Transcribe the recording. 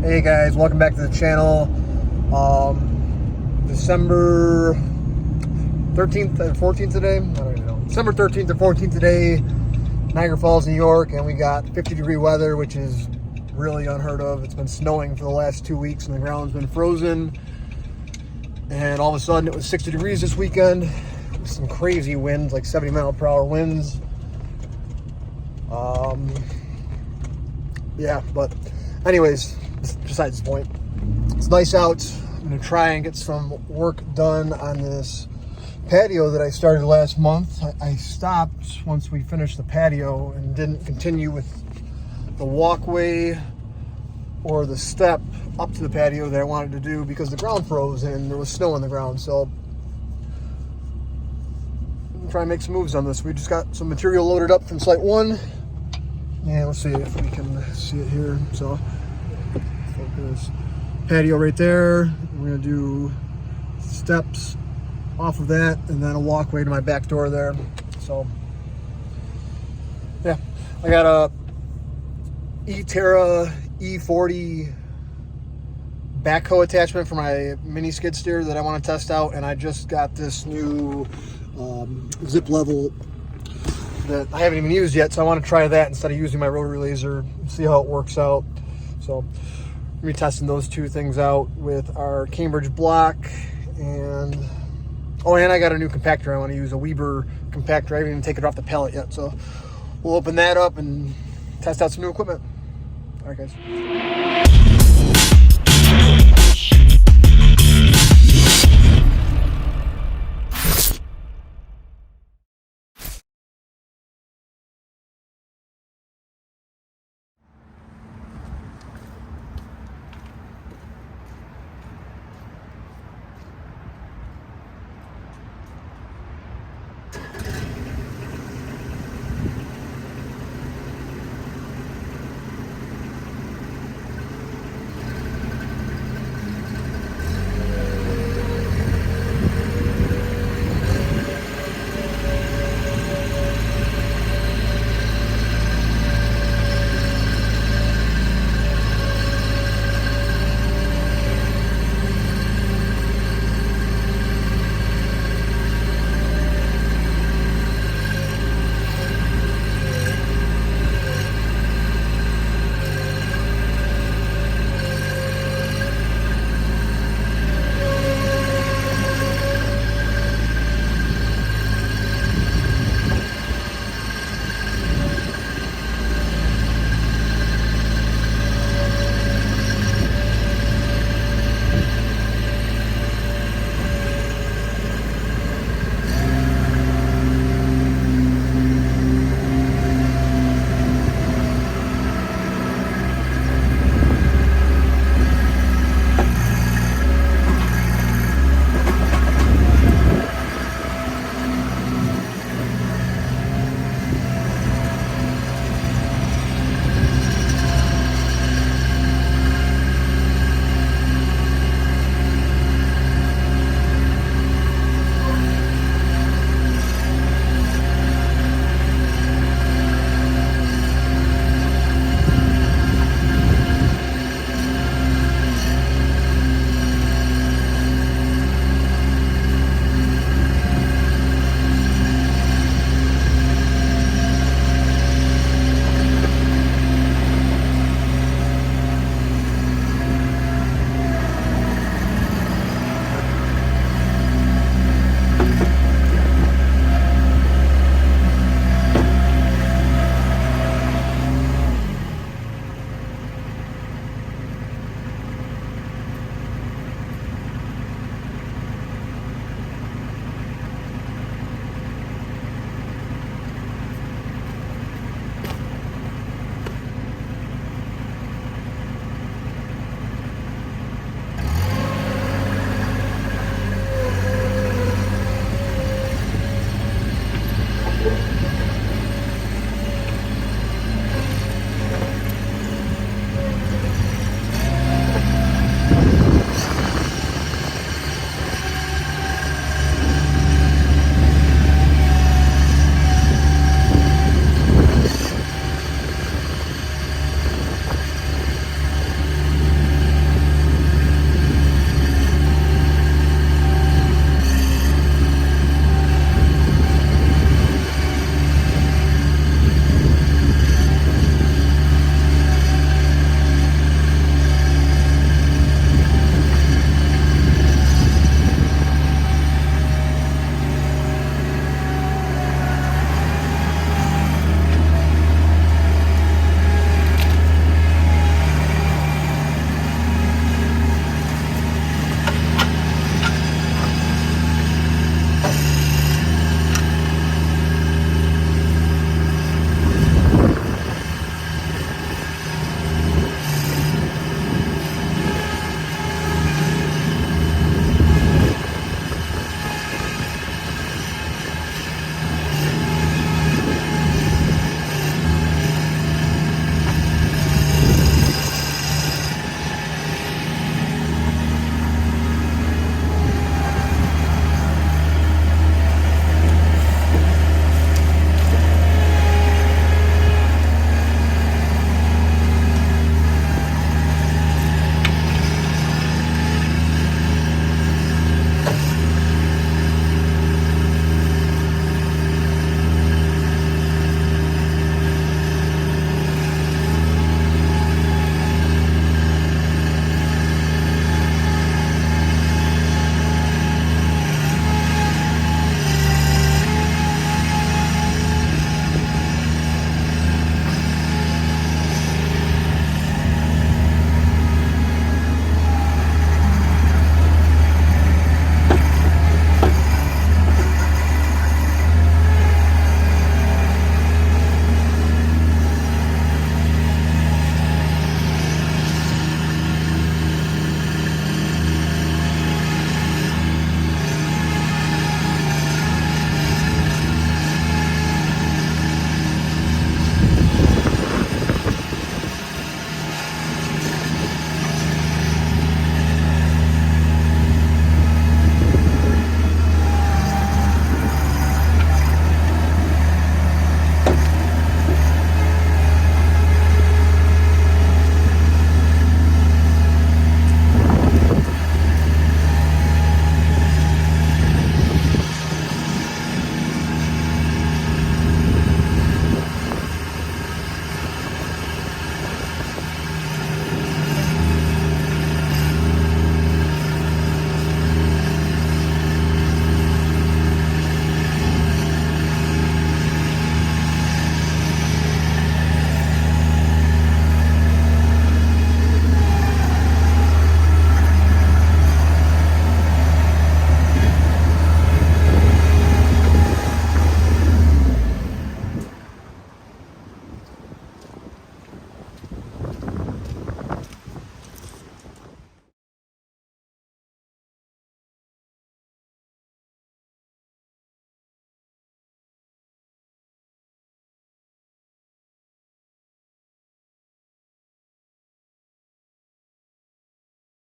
Hey guys, welcome back to the channel. December 13th and 14th today. I don't even know. December 13th and 14th today, Niagara Falls, New York, and we got 50-degree weather, which is really unheard of. It's been snowing for the last 2 weeks and the ground's been frozen. And all of a sudden it was 60 degrees this weekend. Some crazy winds, like 70-mile-per-hour winds. Yeah, but anyways, besides the point, it's nice out. I'm gonna try and get some work done on this patio that I started last month. I stopped once we finished the patio and didn't continue with the walkway or the step up to the patio that I wanted to do because the ground froze and there was snow on the ground. So I'm gonna try and make some moves on this. We just got some material loaded up from Site 1. Yeah, let's see if we can see it here. So, focus. Patio right there. We're gonna do steps off of that and then a walkway to my back door there. So, yeah, I got a E-Terra E40 backhoe attachment for my mini skid steer that I want to test out, and I just got this new zip level that I haven't even used yet, so I want to try that instead of using my rotary laser and see how it works out. So we're testing those two things out with our Cambridge block, and I got a new compactor. I want to use a Weber compactor. I haven't even taken it off the pallet yet, so we'll open that up and test out some new equipment. All right, guys.